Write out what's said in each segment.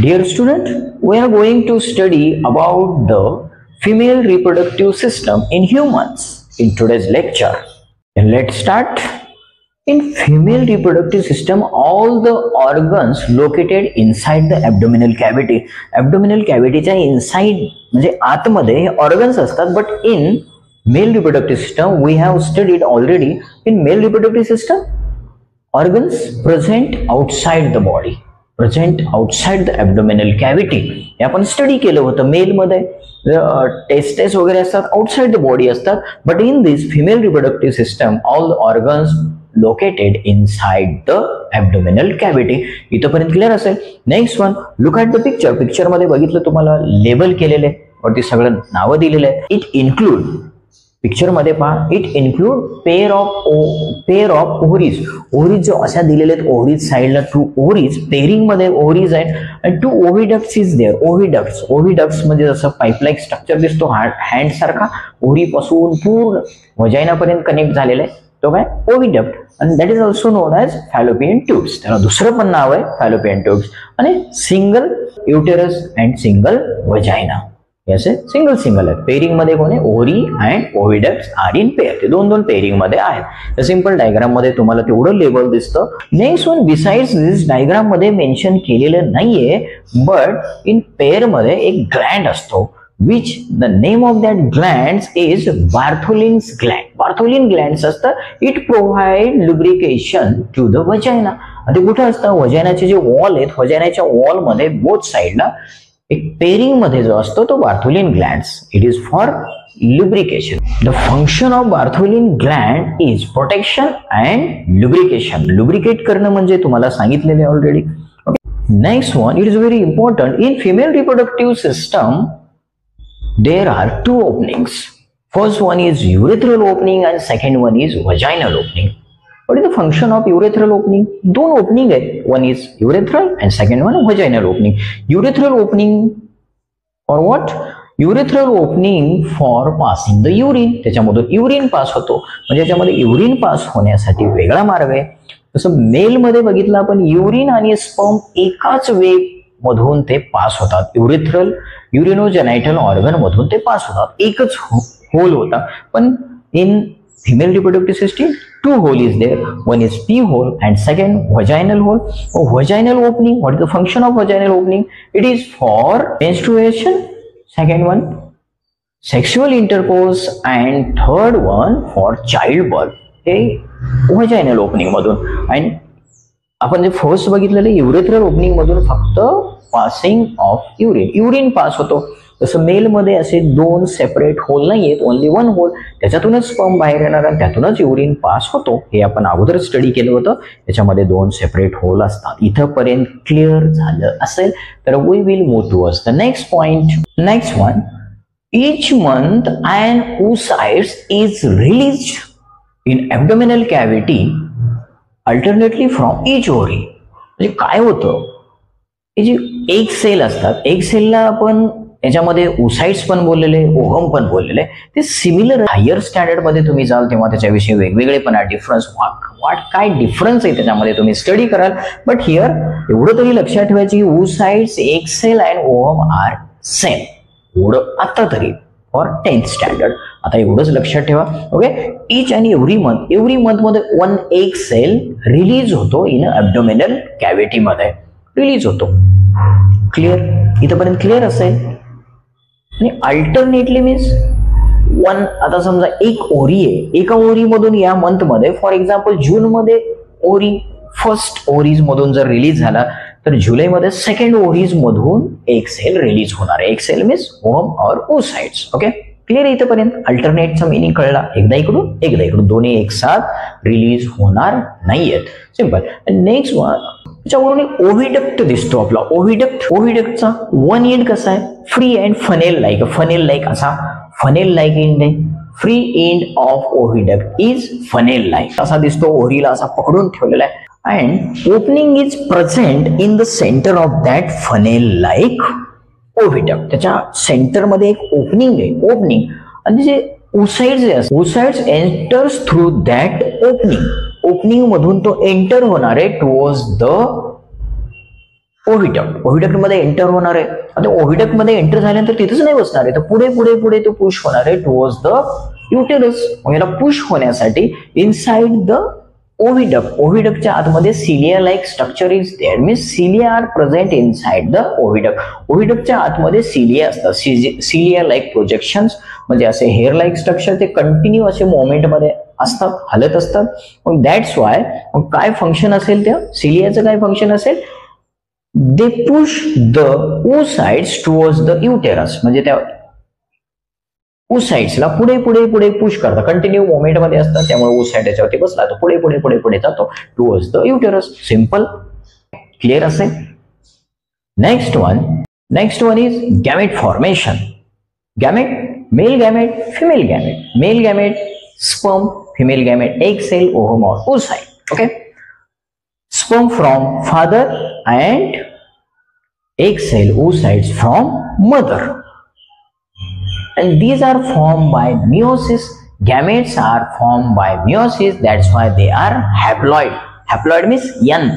Dear student, we are going to study about the female reproductive system in humans in today's lecture. And let's start. In female reproductive system, all the organs located inside the abdominal cavity. Abdominal cavity च्या inside म्हणजे आतमध्ये organs असतात, but in male reproductive system we have studied already. In male reproductive system, organs present outside the body. Present outside the abdominal cavity हे आपण study केलं होतं. Mail मध्ये testes वगैरे असतात, आउटसाइड द बॉडी असतात, but in this female reproductive system all organs located inside the abdominal cavity. इथपर्यंत clear असेल. Next one, look at the picture. Picture मध्ये बघितलं तुम्हाला लेबल केलेले वरती सगळं नावं दिलेलं आहे. इट इन्क्लूड, पिक्चर मध्ये पहा, इट इन्क्लूड पेअर ऑफ ओव्हरीज. ओव्हरीज जो अशा दिलेले आहेत, ओव्हरीज साइडला 2 ओव्हरीज, पेअरिंग मध्ये ओव्हरीज आहेत आणि 2 ओव्हिडक्ट्स इज देअर. ओव्हिडक्ट्स म्हणजे जसं पाईपलाईन स्ट्रक्चर दिसतो हँड सारखा, ओव्हरी पासून पूर्ण वजायना पर्यंत कनेक्ट झालेला आहे, तो काय ओव्हिडक्ट. आणि that is also known as fallopian tubes. त्याला दुसरं पण नाव आहे फॅलोपियन ट्यूब्स. आणि single uterus and single vagina, असे सिंगल आहेत. पेअरिंग मध्ये कोण आहे, ovary and oviducts are in pair. ते दोन पेअरिंग मध्ये आहेत. सिंपल डायग्राम मध्ये तुम्हाला तेवढं लेबल दिसतं. Next one, besides this diagram मध्ये मेन्शन केलेलं नाहीये, बट इन पेअर मध्ये एक ग्लँड असतो, which the name of that gland is Bartholin's gland. Bartholin glands असतं. It provide lubrication to the vagina. ते कुठं असतं, वजायनाचे जे वॉल आहेत, वजायनाच्या वॉल मध्ये बोथ साइडला एक पेअरिंग मध्ये जो असतो तो Bartholin glands. It is for lubrication. The function of Bartholin gland is protection and lubrication. Lubricate करणं म्हणजे तुम्हाला सांगितलेले already. Next one, it is very important. In female reproductive system, there are 2 openings. First one is urethral opening and second one is vaginal opening. What is the function of urethral opening? 2 opening आहे. One is urethral and second one vaginal opening. Urethral opening for what? Urethral opening for passing the urine. त्याच्यामधून urine pass होतो. म्हणजे त्याच्यामध्ये urine pass होण्यासाठी वेगळा मार्ग आहे. तसं मेल मध्ये बघितलं आपण, युरिन आणि स्पर्म एकाच वेग मधून ते पास होतात. युरिनोजेनायटल ऑर्गन मधून ते पास होतात. एकच होल होता. पण in female reproductive system 2 hole is there. One is pee hole and second vaginal hole. Vaginal opening, what is the function of vaginal opening? It is for menstruation. Second one, sexual intercourse, and third one for childbirth. हे vaginal opening मधून. आणि आपण जे first बघितलेले urethral opening मधून फक्त passing of urine pass होतो. तसं मेल मध्ये असे 2 सेपरेट होल नाहीयेत, ओनली 1 होल. त्याच्यातूनच स्पर्म बाहेर येणार आणि त्यातूनच युरिन पास होतो. हे आपण अगोदर स्टडी केलं होतं. त्याच्यामध्ये 2 सेपरेट होल असतात. इथपर्यंत क्लिअर झालं असेल तर we will move towards the next point. Next one, each month an oocytes is released in abdominal cavity alternately from each ovary. म्हणजे काय होतं, हे जे एक सेल असतात, एक सेलला आपण याच्यामध्ये ओसाइट्स पण बोललेले, ओव्हम पण बोललेले. ते सिमिलर. हायर स्टँडर्ड मध्ये तुम्ही जाल तेव्हा त्याच्याविषयी वेगवेगळेपणा, डिफरन्स, काय डिफरन्स आहे त्याच्यामध्ये तुम्ही स्टडी कराल. बट हिअर एवढं तरी लक्षात ठेवायचं की oocytes, egg cell and ovum are same. एवढं आता तरी फॉर 10th स्टँडर्ड. आता एवढंच लक्षात ठेवा. Okay. Each and every month मध्ये 1 एक सेल रिलीज होतो इन ॲब्डोमिनल कॅव्हिटी मध्ये, रिलीज होतो. क्लिअर? इथपर्यंत क्लिअर असेल. आणि अल्टरनेटली मीन्स आता समजा एक ओरी आहे, एका ओरी मधून या मंथ मध्ये, फॉर एक्झाम्पल जून मध्ये ओरी फर्स्ट ओरीज मधून जर रिलीज झाला तर जुलैमध्ये सेकंड ओरीज मधून एक सेल रिलीज होणार आहे. Egg cell means ovum or oocytes. Okay, clear? इथपर्यंत अल्टरनेटचा मिनिंग कळला. एकदा इकडून दोन्ही एक साथ रिलीज होणार नाहीयेत. सिंपल. नेक्स्ट वन, त्याच्यावरून एक ओव्हिडक्ट दिसतो आपला. ओव्हिडक्टचा 1 एंड कसा आहे, फ्री अँड फनेल लाईक असा फनेल लाईक एंड आहे. Free end of oviduct is funnel like असा दिसतो. ओव्हरीला असा पकडून ठेवलेला आहे. And opening is present in the center of that funnel like oviduct. त्याच्या सेंटर मध्ये एक ओपनिंग आहे. आणि जे oocytes enters through that opening मधून तो एंटर होणार आहे टुवर्ड्स द ओव्हिडक्ट मध्ये एंटर होणार आहे. आता ओव्हिडक्ट मध्ये एंटर झाल्यानंतर तिथेच नाही बसणार आहे, तर पुढे पुढे पुढे तो पुश होणार आहे टुवर्ड्स द युटेरस. याला पुश होण्यासाठी इनसाइड द ओव्हिडक्टच्या आतमध्ये cilia like structure is there, means cilia are present inside the oviduct. ओव्हिडक्टच्या आतमध्ये सिलिया असतात. सिलिया लाईक प्रोजेक्शन्स म्हणजे असे हेअर लाईक स्ट्रक्चर, ते कंटिन्यू असे मोमेंट मध्ये असतात, हलत असतात. मग दॅट्स वाय मग काय फंक्शन असेल त्या सिलियाचं, काय फंक्शन असेल, they push the oocytes towards the uterus, म्हणजे त्या oocytesला पुढे पुढे पुढे पुश करतात, कंटिन्यू मोमेंट मध्ये असतात, त्यामुळे oocyte याच्यावरती बसला तो पुढे पुढे पुढे पुढे जातो towards the uterus. Simple, clear असेल. Next one is gamete formation. Gamete, male gamete, female gamete. Male gamete sperm, female gamete egg cell, ovum और oocyte. Okay, sperm from father and egg cell oocytes from mother, and these are formed by meiosis. Gametes are formed by meiosis, that's why they are haploid. Haploid means n.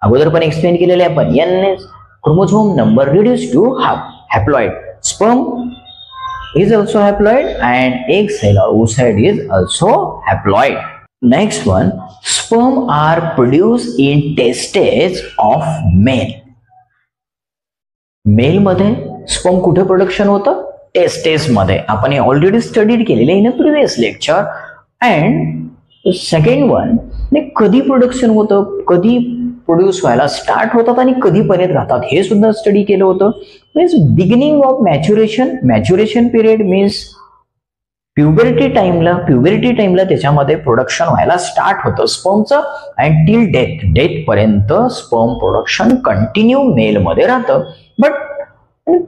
अगोदर पण explain केलेले आपण, n is chromosome number reduced to half. Haploid. Sperm is also haploid and egg cell or oocyte is also haploid. Next one, sperm are produced in testes of male. Male मध्ये sperm कुठे production होतं, testes मध्ये. आपण हे already studied केलेले in a previous lecture. And second one, कधी production होतं, कधी प्रोड्यूस व्हायला स्टार्ट होतात आणि कधीपर्यंत राहतात हे सुद्धा स्टडी केलं होतं. Means beginning of maturation. Maturation period means puberty टाइमला त्याच्यामध्ये प्रोडक्शन व्हायला स्टार्ट होतं स्पर्मचं, अँड टिल डेथ पर्यंत स्पर्म प्रोडक्शन कंटिन्यू मेल मध्ये राहतं. बट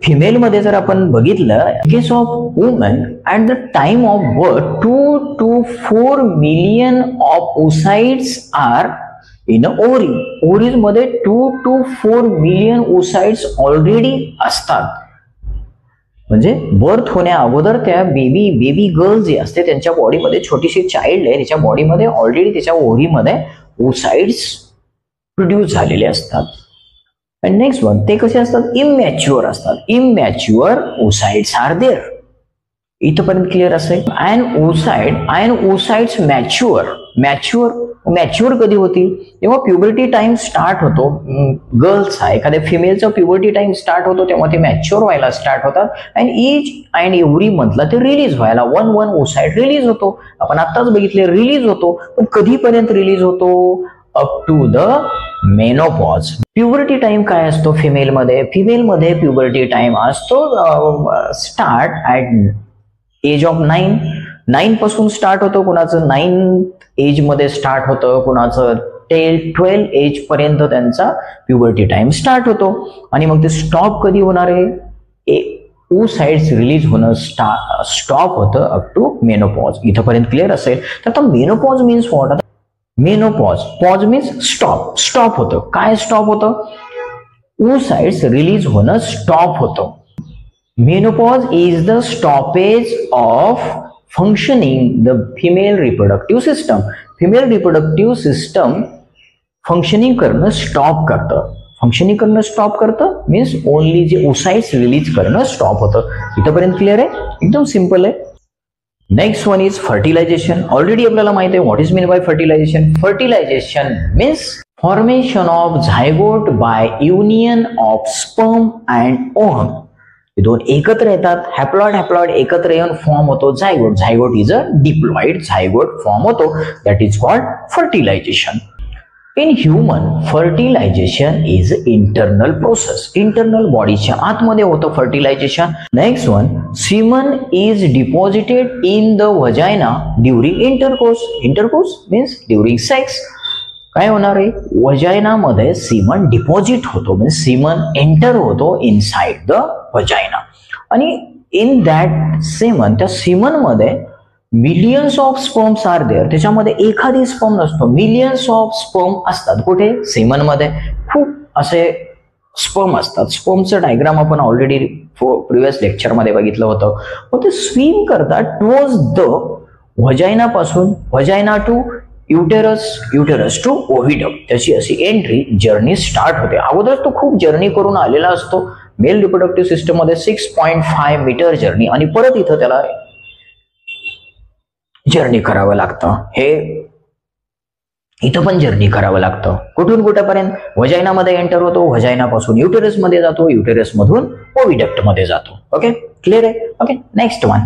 फिमेल मध्ये जर आपण बघितलं, case of woman at the time of birth 2 to 4 million of oocytes are in ovary. ओव्हरीज मध्ये 2 to 4 million oocytes ऑलरेडी असतात. म्हणजे बर्थ होण्या अगोदर त्या बेबी गर्ल जे असते त्यांच्या बॉडीमध्ये छोटीशी चाइल्ड आहे, त्याच्या बॉडीमध्ये ऑलरेडी त्याच्या ओव्हरीमध्ये oocytes प्रोड्यूस झालेले असतात. आणि नेक्स्ट वन, ते कसे असतात, इमॅच्युअर असतात. Immature oocytes are there. इथपर्यंत क्लिअर असेल. अँड oocytes मॅच्युअर कधी होतील, तेव्हा प्युबर्टी टाइम स्टार्ट होतो गर्ल्सचा, एखाद्या फिमेलचा प्युबर्टी टाइम स्टार्ट होतो तेव्हा ते मॅच्युअर व्हायला स्टार्ट होतात. अँड ईच अँड एव्हरी मंथला ते रिलीज व्हायला वन oocyte रिलीज होतो. आपण आताच बघितले रिलीज होतो, पण कधीपर्यंत रिलीज होतो, up to the menopause. Puberty time काय असतो फिमेलमध्ये प्युबर्टी टाइम असतो स्टार्ट ऍट एज ऑफ 9 पासून स्टार्ट होतो. कुणाचं 9th एज मध्ये स्टार्ट होतं, कुणाचं 12 एज पर्यंत त्यांचा प्युबर्टी टाइम स्टार्ट होतो. आणि मग ते स्टॉप कधी होणार आहे, oocytes रिलीज होणं स्टॉप होतं अप टू मेनोपॉज. इथपर्यंत क्लिअर असेल. तर आता menopause means what, pause means stop होतं. काय स्टॉप होतं, oocytes रिलीज होणं स्टॉप होतं. Menopause is the stoppage of functioning the female reproductive system. Female reproductive system functioning करणं स्टॉप करतं. मीन्स ओनली जे oocytes रिलीज करणं स्टॉप होतं. इथपर्यंत क्लिअर आहे, एकदम सिंपल आहे. Next one is fertilisation. Already आपल्याला माहिती आहे what is mean by fertilization. Fertilization means formation of zygote by union of sperm and ovum. हे दोन एकत्र येतात, हॅप्लॉइड एकत्र येऊन फॉर्म होतो zygote is a diploid zygote form होतो, that is called fertilization. In human fertilization is internal process. Internal बॉडीच्या आतमध्ये होतं fertilization. Next one, semen is deposited in the vagina during intercourse means during sex. काय होणार आहे, वजायना मध्ये सीमन deposit होतो, म्हणजे सीमन एंटर होतो इनसाइड द वजायना. आणि इन दॅट सीमन, त्या सीमन मध्ये millions of sperms are there. त्याच्यामध्ये एखादी स्पर्म नसतो, मिलियन्स ऑफ स्पर्म असतात. कुठे, सीमन मध्ये खूप असे स्पर्म असतात. स्पर्मचं डायग्राम आपण ऑलरेडी प्रिव्हियस लेक्चर मध्ये बघितलं होतं. मग ते स्विम करतात टुवर्ड्स द वजायना पासून, वजायना टू युटेरस टू ओव्हिडक्ट, त्याची अशी एंट्री जर्नी स्टार्ट होते. अगोदर तो खूप जर्नी करून आलेला असतो मेल रिप्रोडक्टिव्ह सिस्टम मध्ये 6.5 मीटर जर्नी, आणि परत इथं त्याला जर्नी करावं लागतं. हे इथं पण जर्नी करावं लागतं. कुठून कुठेपर्यंत? व्हजायनामध्ये एंटर होतो, व्हजायनापासून युटेरस मध्ये जातो, युटेरस मधून ओव्हिडक्ट मध्ये जातो. ओके, क्लिअर आहे? Okay, next one.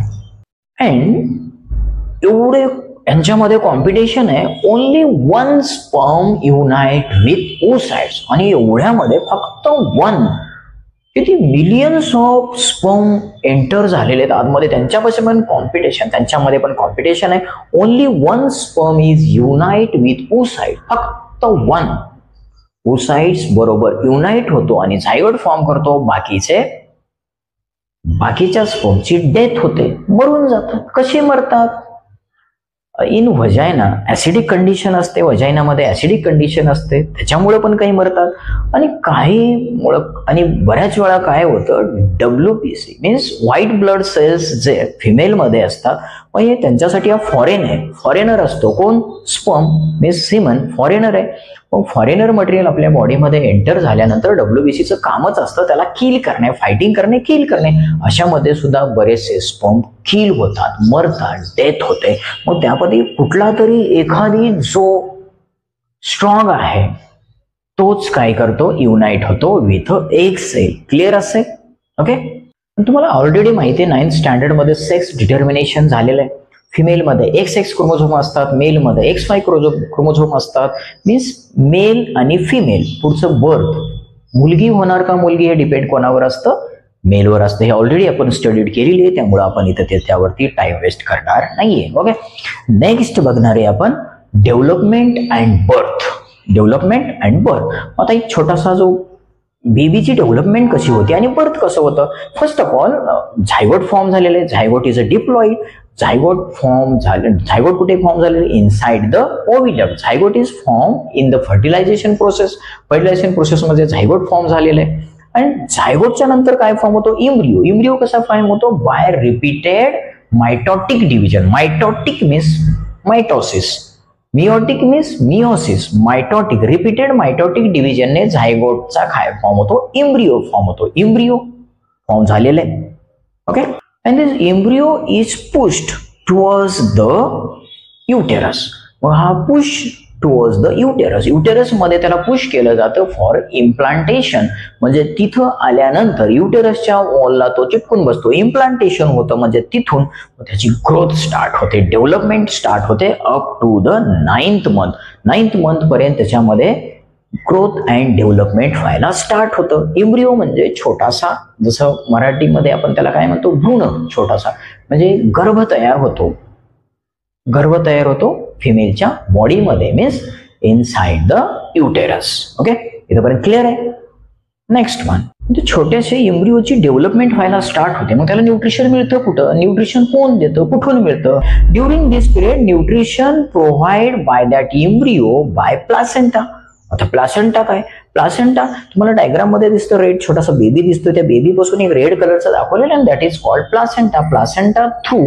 अँड एवढे यांच्यामध्ये कॉम्पिटिशन आहे. Only one sperm unite with oocytes, आणि एवढ्यामध्ये फक्त वन, किती मिलियन्स ऑफ स्पर्म एंटर झालेले आहेत आतमध्ये. त्यांच्यापासून पण कॉम्पिटिशन, त्यांच्यामध्ये पण कॉम्पिटिशन आहे. Only one sperm is unite with oocyte, फक्त वन ओसाइट्स बरोबर युनाइट होतो आणि झायगोट फॉर्म करतो. बाकीच्या स्पर्मची डेथ होते, मरून जातात. कशी मरतात? इन व्हजायना ऍसिडिक कंडिशन असते, व्हजायनामध्ये ऍसिडिक कंडिशन असते, त्याच्यामुळे पण काही मरतात. आणि बऱ्याच वेळा काय होतं, WBC means white blood cells जे फिमेलमध्ये असतात, मग हे त्यांच्यासाठी हा फॉरेनर असतो. कोण? स्पर्म मीन्स सीमन फॉरेनर आहे. मग फॉरेनर मटेरियल आपल्या बॉडीमध्ये एंटर झाल्यानंतर WBCचं कामच असतं त्याला किल करणे, फायटिंग करणे, किल करणे. अशामध्ये सुद्धा बरेचसे स्पर्म किल होतात, मरतात, डेथ होते. मग त्यापैकी कुठला तरी एखादी जो स्ट्रॉंग आहे तोच काय करतो, युनाइट होतो विथ एग सेल. क्लिअर असेल? ओके, तुम्हाला ऑलरेडी माहिती आहे 9th स्टँडर्ड मध्ये सेक्स डिटर्मिनेशन झालेलं आहे. फिमेलमध्ये XX क्रोमोझोम असतात, मेलमध्ये XY क्रोमोझोम असतात. मीन्स मेल आणि फिमेल पुढचं बर्थ, मुलगी होणार का मुलगी, हे डिपेंड कोणावर असतं, मेलवर असतं. हे ऑलरेडी आपण स्टडीड केलेली आहे, त्यामुळे आपण इथं त्यावरती टाइम वेस्ट करणार नाहीये. ओके, नेक्स्ट बघणार आहे आपण डेव्हलपमेंट अँड बर्थ. आता एक छोटासा जो बेबीची डेव्हलपमेंट कशी होती आणि बर्थ कसं होतं. First of all zygote form झालेले, zygote is a diploid. Zygote कुठे फॉर्म झालेले? Inside the oviduct. Zygote is form in the fertilization process मध्ये झायगोट फॉर्म झालेलं आहे. आणि झायगोटच्या नंतर काय फॉर्म होतो? इम्ब्रिओ कसा फॉर्म होतो? By repeated mitotic division. Mitotic means mitosis, meiotic means meiosis. Mitotic, repeated mitotic डिव्हिजनने झायगोटचा काय फॉर्म होतो? इम्ब्रिओ फॉर्म होतो. इम्ब्रिओ फॉर्म झालेले आहे. Okay, and this embryo is pushed towards the uterus. मग हा पुश टुवर्ड्स द युटेरस मध्ये त्याला पुश केलं जातं फॉर इम्प्लांटेशन. म्हणजे तिथं आल्यानंतर युटेरसच्या वॉलला तो चिपकून बसतो, इम्प्लांटेशन होतं. म्हणजे तिथून त्याची ग्रोथ स्टार्ट होते, डेव्हलपमेंट स्टार्ट होते up to the 9th month पर्यंत त्याच्यामध्ये ग्रोथ अँड डेव्हलपमेंट व्हायला स्टार्ट होतं. इम्ब्रिओ म्हणजे छोटासा, जसं मराठीमध्ये आपण त्याला काय म्हणतो, भ्रूण, छोटासा. म्हणजे गर्भ तयार होतो फिमेलच्या बॉडीमध्ये, means inside the uterus. Okay, इथपर्यंत क्लिअर आहे? नेक्स्ट वन, म्हणजे छोट्याशा इम्ब्रिओची डेव्हलपमेंट व्हायला स्टार्ट होते. मग त्याला न्यूट्रिशन मिळतं कुठं? न्यूट्रिशन कोण देतं, कुठून मिळतं? During this period nutrition provide by that embryo by placenta. आता प्लासेंटा काय? प्लासेंटा तुम्हाला डायग्राम मध्ये दिसतं, रेड छोटासा बेबी दिसतो, त्या बेबी पासून एक रेड कलरचा दाखवलेला आहे, that is called placenta. Placenta through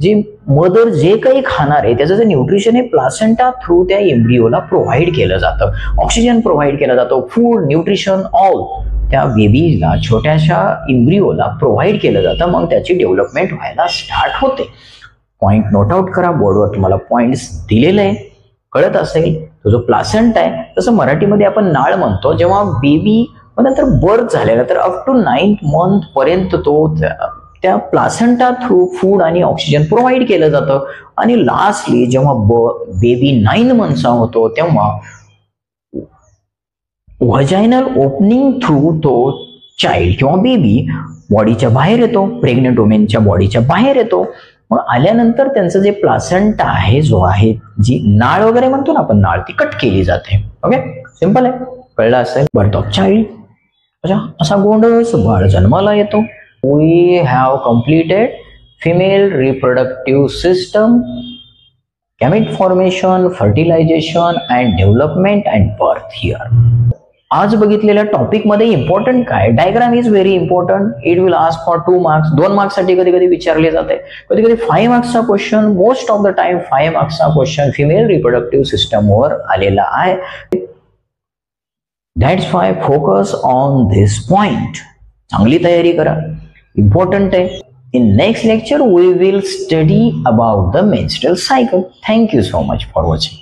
जी मदर जे काही खाणार आहे त्याचं जे न्यूट्रिशन आहे प्लासेंटा थ्रू त्या एम्ब्रिओला प्रोव्हाइड केलं जातं. ऑक्सिजन प्रोव्हाइड केला जातो, फूड, न्यूट्रिशन, ऑल त्या बेबीला, छोट्याशा एम्ब्रिओला प्रोव्हाइड केलं जातं. मग त्याची डेव्हलपमेंट व्हायला स्टार्ट होते. पॉइंट नोट आउट करा, बोर्डवर तुम्हाला पॉइंट्स दिलेले आहे, कळत असेल. तो जो प्लासेंटा आहे तसं मराठीमध्ये आपण नाळ म्हणतो. जेव्हा बेबी नंतर बर्थ झालेला तर अप टू 9th मंथ पर्यंत तो त्या प्लासेंटा थ्रू फूड आणि ऑक्सिजन प्रोव्हाइड केलं जातं. आणि लास्टली जेव्हा बेबी 9 मंथचा होतो तेव्हा व्हजायनल ओपनिंग थ्रू तो चाइल्ड किंवा बेबी बॉडीच्या बाहेर येतो, प्रेग्नेंट वुमेनच्या बॉडीच्या बाहेर येतो. मग आल्यानंतर त्यांचं जे प्लासेंटा आहे, जो आहे, जी नाळ वगैरे म्हणतो ना आपण, नाळ, ती कट केली जाते. ओके, सिंपल आहे, कळलं असेल. बर्थ ऑफ चाइल्ड, असा गोंडस बाळ जन्माला येतो. We have completed female reproductive system, gamete formation, fertilization and development and birth here. आज बघितलेल्या टॉपिक मध्ये इम्पॉर्टंट काय, diagram is very important. It will ask for 2 marks. 2 मार्क्ससाठी कधी कधी विचारले जाते, कधी कधी 5 मार्क्सचा question, most of the time 5 मार्क्सचा क्वेश्चन फिमेल रिप्रोडक्टिव्ह सिस्टमवर आलेला आहे. That's why focus on this point. चांगली तयारी करा, इम्पॉर्टंट आहे. In next lecture we will study about the menstrual cycle. Thank you so much for watching.